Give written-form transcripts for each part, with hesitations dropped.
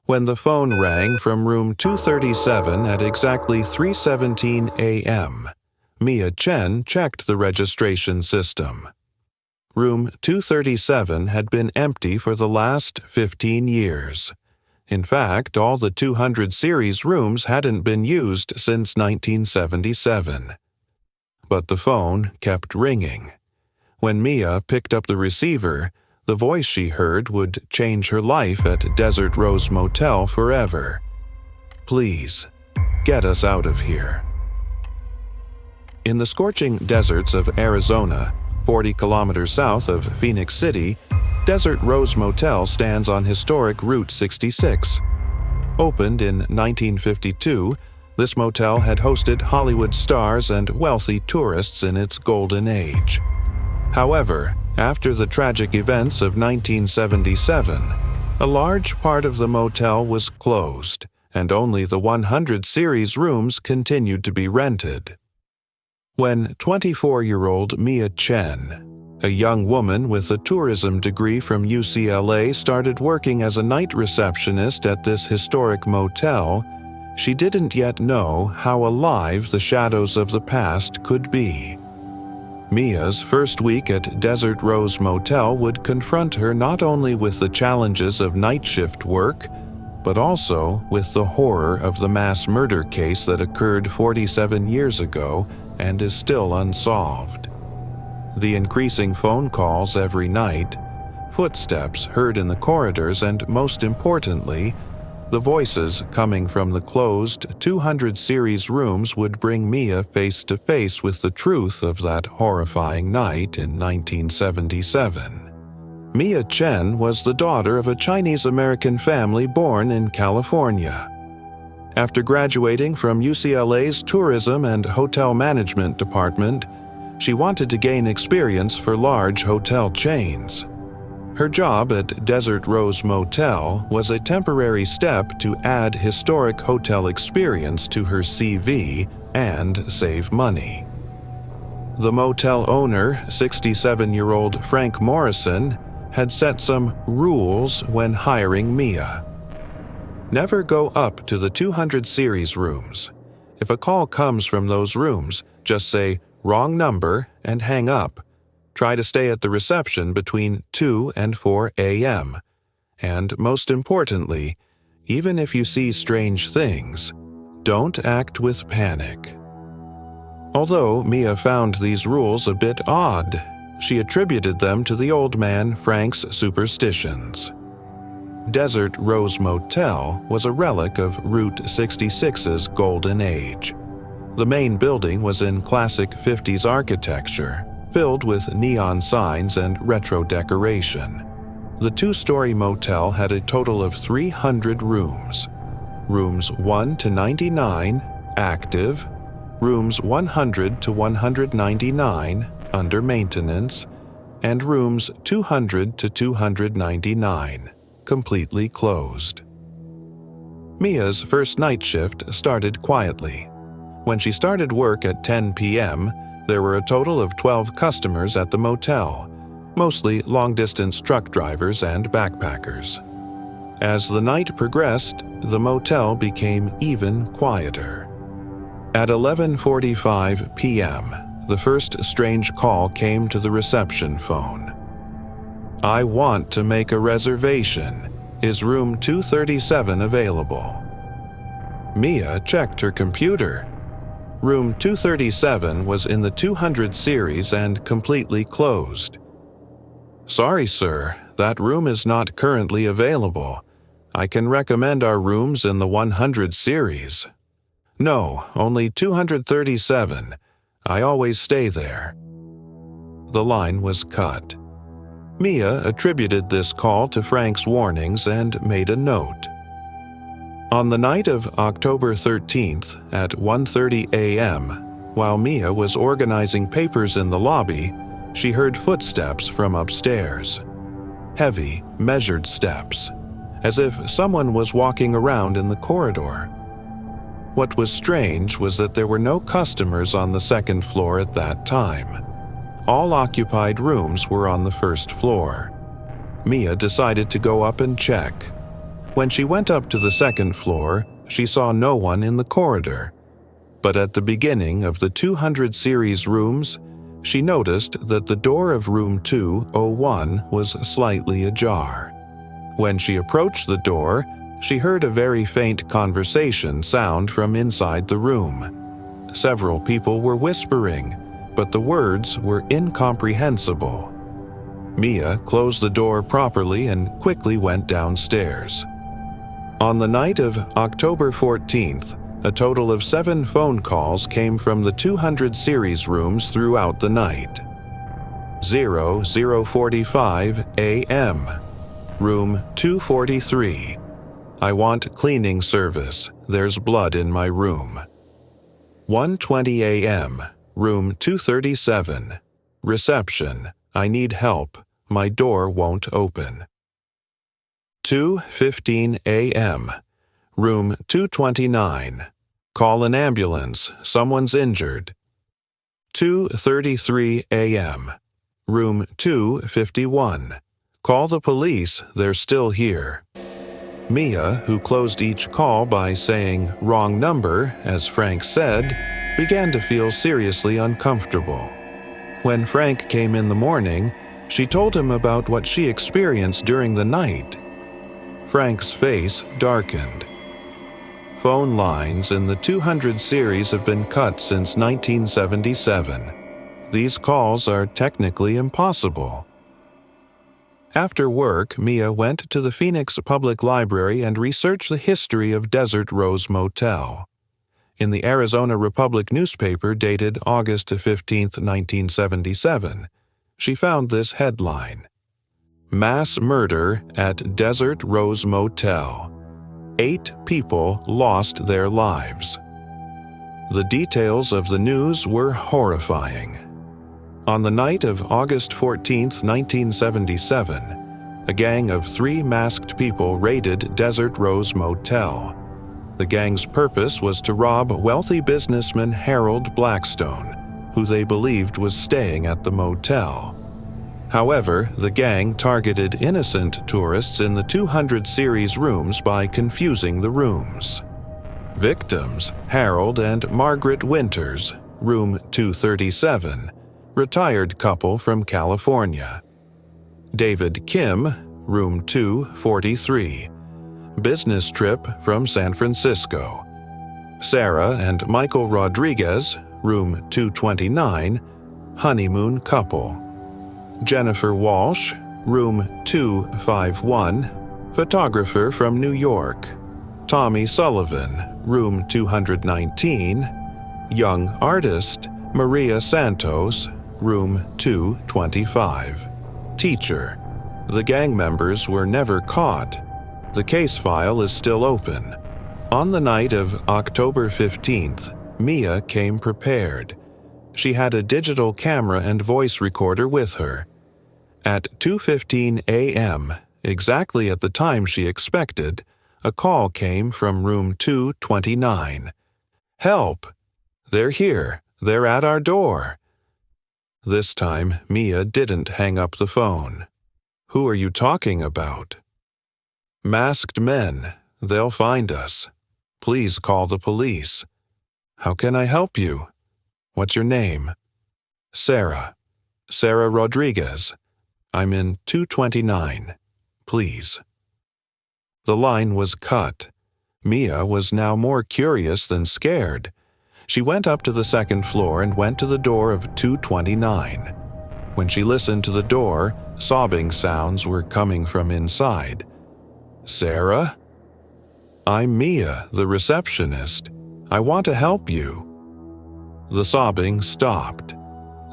when the phone rang from room 237 at exactly 3:17 a.m. Mia Chen checked the registration system. Room 237 had been empty for the last 15 years. In fact, all the 200 series rooms hadn't been used since 1977. But the phone kept ringing. When Mia picked up the receiver, the voice she heard would change her life at Desert Rose Motel forever. "Please, get us out of here." In the scorching deserts of Arizona, 40 kilometers south of Phoenix City, Desert Rose Motel stands on historic Route 66. Opened in 1952, this motel had hosted Hollywood stars and wealthy tourists in its golden age. However, after the tragic events of 1977, a large part of the motel was closed, and only the 100 series rooms continued to be rented. When 24-year-old Mia Chen, a young woman with a tourism degree from UCLA, started working as a night receptionist at this historic motel, she didn't yet know how alive the shadows of the past could be. Mia's first week at Desert Rose Motel would confront her not only with the challenges of night shift work, but also with the horror of the mass murder case that occurred 47 years ago and is still unsolved. The increasing phone calls every night, footsteps heard in the corridors, and most importantly, the voices coming from the closed 200 series rooms would bring Mia face to face with the truth of that horrifying night in 1977. Mia Chen was the daughter of a Chinese-American family born in California. After graduating from UCLA's Tourism and Hotel Management Department, she wanted to gain experience for large hotel chains. Her job at Desert Rose Motel was a temporary step to add historic hotel experience to her CV and save money. The motel owner, 67-year-old Frank Morrison, had set some rules when hiring Mia. Never go up to the 200 series rooms. If a call comes from those rooms, just say, "Wrong number," and hang up. Try to stay at the reception between 2 and 4 a.m. And most importantly, even if you see strange things, don't act with panic. Although Mia found these rules a bit odd, she attributed them to the old man Frank's superstitions. Desert Rose Motel was a relic of Route 66's golden age. The main building was in classic 50s architecture, filled with neon signs and retro decoration. The two-story motel had a total of 300 rooms. Rooms 1 to 99, active, rooms 100 to 199, under maintenance, and rooms 200 to 299, completely closed. Mia's first night shift started quietly. When she started work at 10 p.m., there were a total of 12 customers at the motel, mostly long-distance truck drivers and backpackers. As the night progressed, the motel became even quieter. At 11:45 p.m., the first strange call came to the reception phone. "I want to make a reservation. Is room 237 available?" Mia checked her computer. Room 237 was in the 200 series and completely closed. "Sorry, sir, that room is not currently available. I can recommend our rooms in the 100 series." "No, only 237. I always stay there." The line was cut. Mia attributed this call to Frank's warnings and made a note. On the night of October 13th at 1:30 a.m., while Mia was organizing papers in the lobby, she heard footsteps from upstairs. Heavy, measured steps, as if someone was walking around in the corridor. What was strange was that there were no customers on the second floor at that time. All occupied rooms were on the first floor. Mia decided to go up and check. When she went up to the second floor, she saw no one in the corridor. But at the beginning of the 200 series rooms, she noticed that the door of room 201 was slightly ajar. When she approached the door, she heard a very faint conversation sound from inside the room. Several people were whispering, but the words were incomprehensible. Mia closed the door properly and quickly went downstairs. On the night of October 14th, a total of 7 phone calls came from the 200 series rooms throughout the night. 00:45 a.m. Room 243. I want cleaning service. There's blood in my room. 1:20 a.m. Room 237. Reception. I need help. My door won't open. 2:15 a.m. Room 229. Call an ambulance. Someone's injured. 2:33 a.m. Room 251. Call the police. They're still here. Mia, who closed each call by saying "wrong number," as Frank said, began to feel seriously uncomfortable. When Frank came in the morning, she told him about what she experienced during the night. Frank's face darkened. Phone lines in the 200 series have been cut since 1977. These calls are technically impossible. After work, Mia went to the Phoenix Public Library and researched the history of Desert Rose Motel. In the Arizona Republic newspaper dated August 15, 1977, she found this headline: Mass Murder at Desert Rose Motel. 8 people lost their lives. The details of the news were horrifying. On the night of August 14, 1977, a gang of 3 masked people raided Desert Rose Motel. The gang's purpose was to rob wealthy businessman Harold Blackstone, who they believed was staying at the motel. However, the gang targeted innocent tourists in the 200 series rooms by confusing the rooms. Victims, Harold and Margaret Winters, room 237, retired couple from California. David Kim, room 243, business trip from San Francisco. Sarah and Michael Rodriguez, room 229, honeymoon couple. Jennifer Walsh, room 251, photographer from New York. Tommy Sullivan, room 219, young artist. Maria Santos, room 225. Teacher. The gang members were never caught. The case file is still open. On the night of October 15th, Mia came prepared. She had a digital camera and voice recorder with her. At 2:15 a.m., exactly at the time she expected, a call came from room 229. Help! They're here. They're at our door. This time, Mia didn't hang up the phone. Who are you talking about? Masked men. They'll find us. Please call the police. How can I help you? What's your name? Sarah. Sarah Rodriguez. I'm in 229. Please. The line was cut. Mia was now more curious than scared. She went up to the second floor and went to the door of 229. When she listened to the door, sobbing sounds were coming from inside. Sarah? I'm Mia, the receptionist. I want to help you. The sobbing stopped.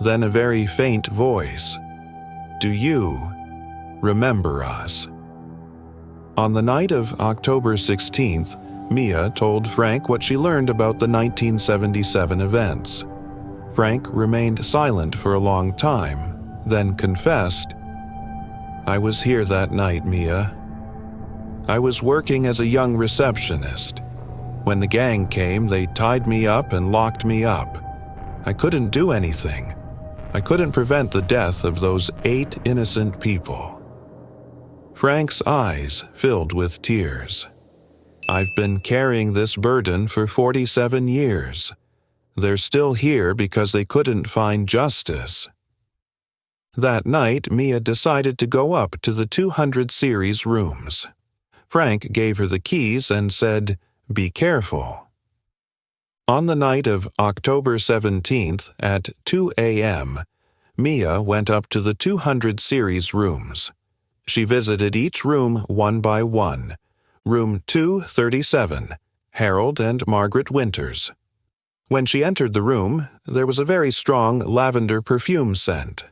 Then a very faint voice. Do you remember us? On the night of October 16th, Mia told Frank what she learned about the 1977 events. Frank remained silent for a long time, then confessed, I was here that night, Mia. I was working as a young receptionist. When the gang came, they tied me up and locked me up. I couldn't do anything. I couldn't prevent the death of those 8 innocent people. Frank's eyes filled with tears. "I've been carrying this burden for 47 years. They're still here because they couldn't find justice." That night, Mia decided to go up to the 200 series rooms. Frank gave her the keys and said, "Be careful." On the night of October 17th at 2 a.m., Mia went up to the 200 series rooms. She visited each room one by one. Room 237, Harold and Margaret Winters. When she entered the room, there was a very strong lavender perfume scent.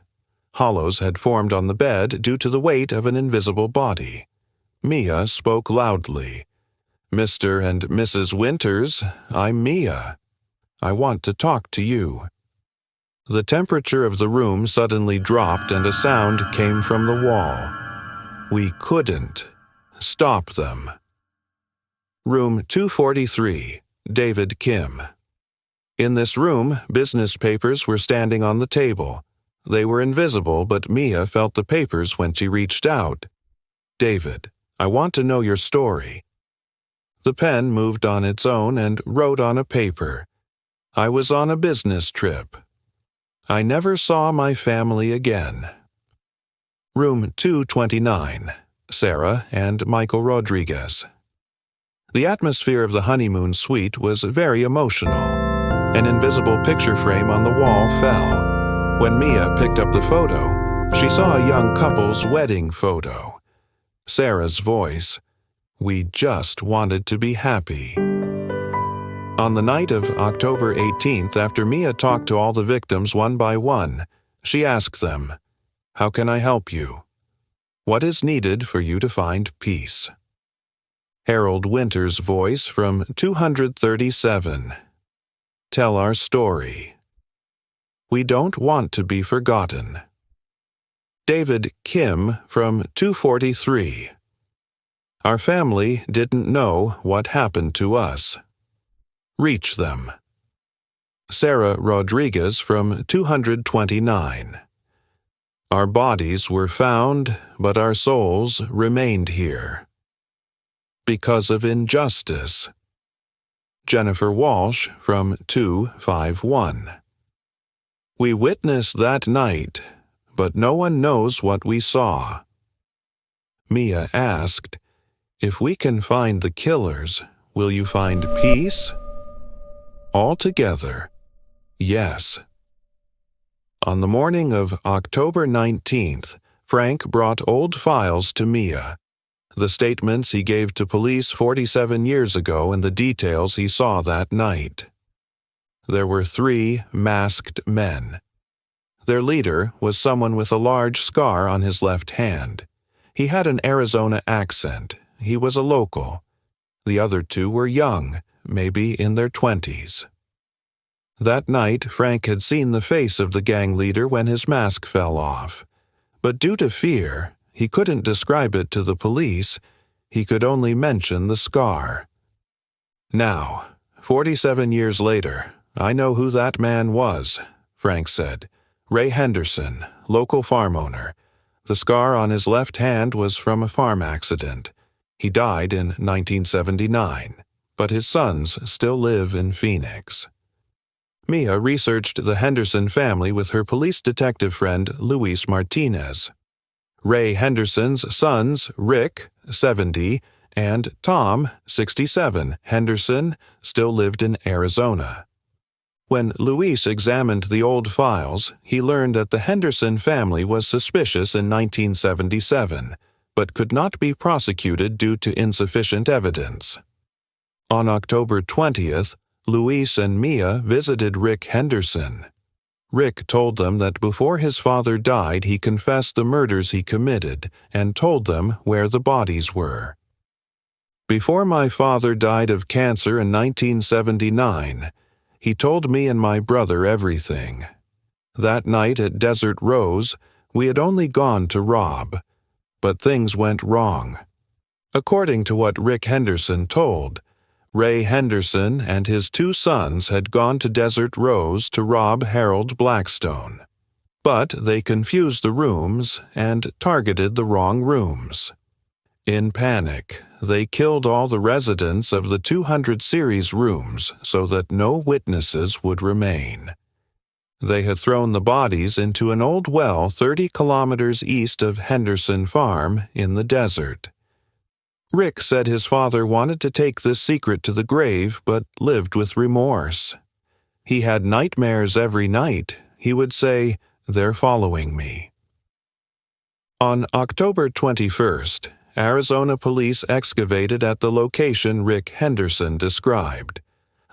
Hollows had formed on the bed due to the weight of an invisible body. Mia spoke loudly. "Mr. and Mrs. Winters, I'm Mia. I want to talk to you." The temperature of the room suddenly dropped and a sound came from the wall. We couldn't stop them. Room 243, David Kim. In this room, business papers were standing on the table. They were invisible, but Mia felt the papers when she reached out. "David, I want to know your story." The pen moved on its own and wrote on a paper. "I was on a business trip. I never saw my family again." Room 229, Sarah and Michael Rodriguez. The atmosphere of the honeymoon suite was very emotional. An invisible picture frame on the wall fell. When Mia picked up the photo, she saw a young couple's wedding photo. Sarah's voice, "We just wanted to be happy." On the night of October 18th, after Mia talked to all the victims one by one, she asked them, "How can I help you? What is needed for you to find peace?" Harold Winters' voice from 237. "Tell our story. We don't want to be forgotten." David Kim from 243. "Our family didn't know what happened to us. Reach them." Sarah Rodriguez from 229. "Our bodies were found, but our souls remained here. Because of injustice." Jennifer Walsh from 251. "We witnessed that night, but no one knows what we saw." Mia asked, "If we can find the killers, will you find peace?" All together, yes. On the morning of October 19th, Frank brought old files to Mia. The statements he gave to police 47 years ago and the details he saw that night. There were 3 masked men. Their leader was someone with a large scar on his left hand. He had an Arizona accent. He was a local. The other 2 were young, maybe in their 20s. That night, Frank had seen the face of the gang leader when his mask fell off. But due to fear, he couldn't describe it to the police. He could only mention the scar. "Now, 47 years later, I know who that man was," Frank said. "Ray Henderson, local farm owner. The scar on his left hand was from a farm accident. He died in 1979, but his sons still live in Phoenix." Mia researched the Henderson family with her police detective friend Luis Martinez. Ray Henderson's sons, Rick, 70, and Tom, 67, Henderson, still lived in Arizona. When Luis examined the old files, he learned that the Henderson family was suspicious in 1977, but could not be prosecuted due to insufficient evidence. On October 20th, Luis and Mia visited Rick Henderson. Rick told them that before his father died, he confessed the murders he committed and told them where the bodies were. "Before my father died of cancer in 1979, he told me and my brother everything. That night at Desert Rose, we had only gone to rob, but things went wrong." According to what Rick Henderson told, Ray Henderson and his 2 sons had gone to Desert Rose to rob Harold Blackstone. But they confused the rooms and targeted the wrong rooms. In panic, they killed all the residents of the 200 series rooms so that no witnesses would remain. They had thrown the bodies into an old well 30 kilometers east of Henderson Farm in the desert. Rick said his father wanted to take this secret to the grave but lived with remorse. He had nightmares every night. He would say, "They're following me." On October 21st, Arizona police excavated at the location Rick Henderson described.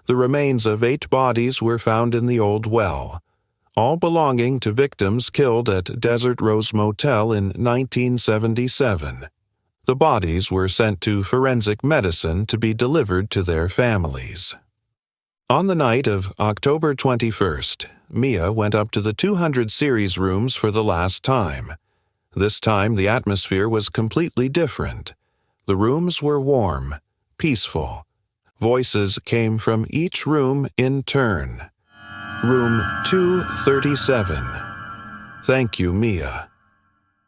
The remains of 8 bodies were found in the old well, all belonging to victims killed at Desert Rose Motel in 1977. The bodies were sent to forensic medicine to be delivered to their families. On the night of October 21st, Mia went up to the 200 series rooms for the last time. This time the atmosphere was completely different. The rooms were warm, peaceful. Voices came from each room in turn. Room 237. Thank you, Mia.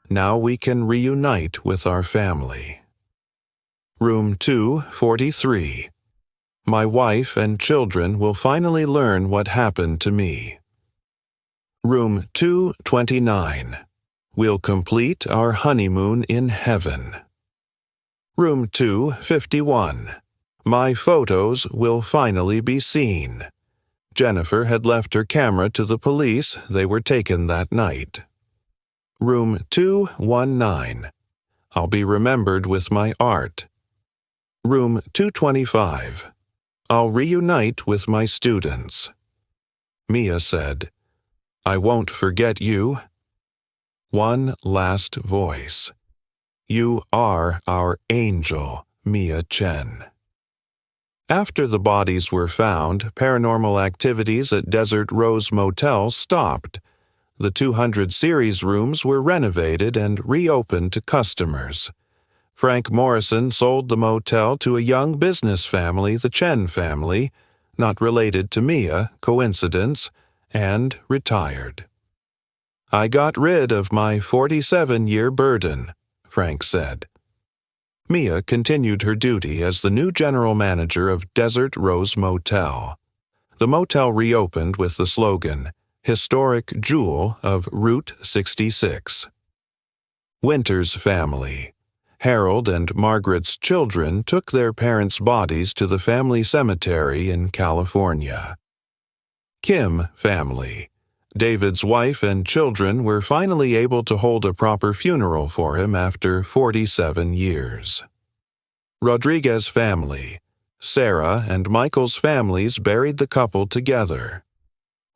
Now we can reunite with our family. Room 243. My wife and children will finally learn what happened to me. Room 229. We'll complete our honeymoon in heaven. Room 251. My photos will finally be seen. Jennifer had left her camera to the police. They were taken that night. Room 219. I'll be remembered with my art. Room 225. I'll reunite with my students. Mia said, I won't forget you. One last voice. You are our angel, Mia Chen. After the bodies were found, paranormal activities at Desert Rose Motel stopped. The 200 series rooms were renovated and reopened to customers. Frank Morrison sold the motel to a young business family, the Chen family, not related to Mia, coincidence, and retired. I got rid of my 47-year burden, Frank said. Mia continued her duty as the new general manager of Desert Rose Motel. The motel reopened with the slogan, Historic Jewel of Route 66. Winter's family. Harold and Margaret's children took their parents' bodies to the family cemetery in California. Kim family. David's wife and children were finally able to hold a proper funeral for him after 47 years. Rodriguez family. Sarah and Michael's families buried the couple together.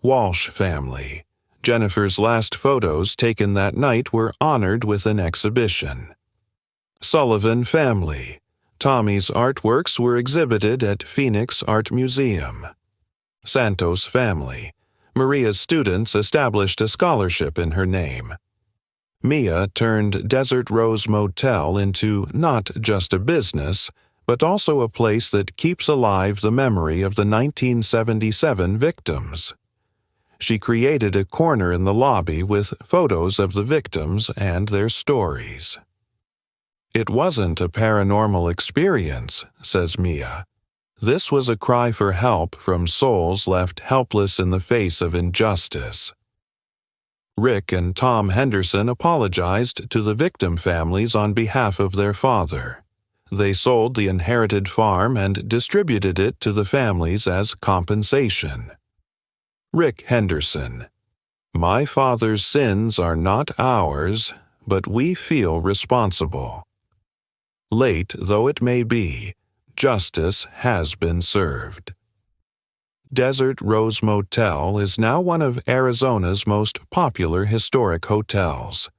Walsh family. Jennifer's last photos taken that night were honored with an exhibition. Sullivan family. Tommy's artworks were exhibited at Phoenix Art Museum. Santos family. Maria's students established a scholarship in her name. Mia turned Desert Rose Motel into not just a business, but also a place that keeps alive the memory of the 1977 victims. She created a corner in the lobby with photos of the victims and their stories. It wasn't a paranormal experience, says Mia. This was a cry for help from souls left helpless in the face of injustice. Rick and Tom Henderson apologized to the victim families on behalf of their father. They sold the inherited farm and distributed it to the families as compensation. Rick Henderson. My father's sins are not ours, but we feel responsible. Late though it may be, justice has been served. Desert Rose Motel is now one of Arizona's most popular historic hotels.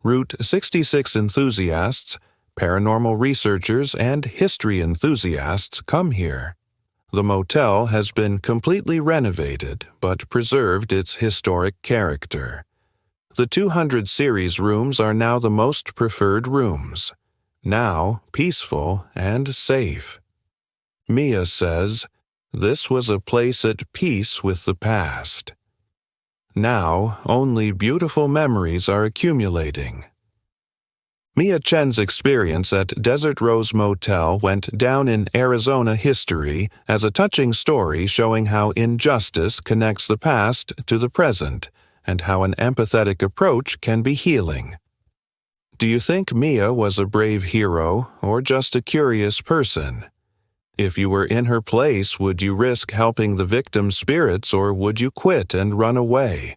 Route 66 enthusiasts, paranormal researchers, and history enthusiasts come here. The motel has been completely renovated but preserved its historic character. The 200 series rooms are now the most preferred rooms. Now peaceful and safe. Mia says, this was a place at peace with the past. Now only beautiful memories are accumulating. Mia Chen's experience at Desert Rose Motel went down in Arizona history as a touching story showing how injustice connects the past to the present and how an empathetic approach can be healing. Do you think Mia was a brave hero or just a curious person? If you were in her place, would you risk helping the victim's spirits or would you quit and run away?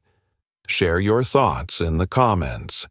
Share your thoughts in the comments.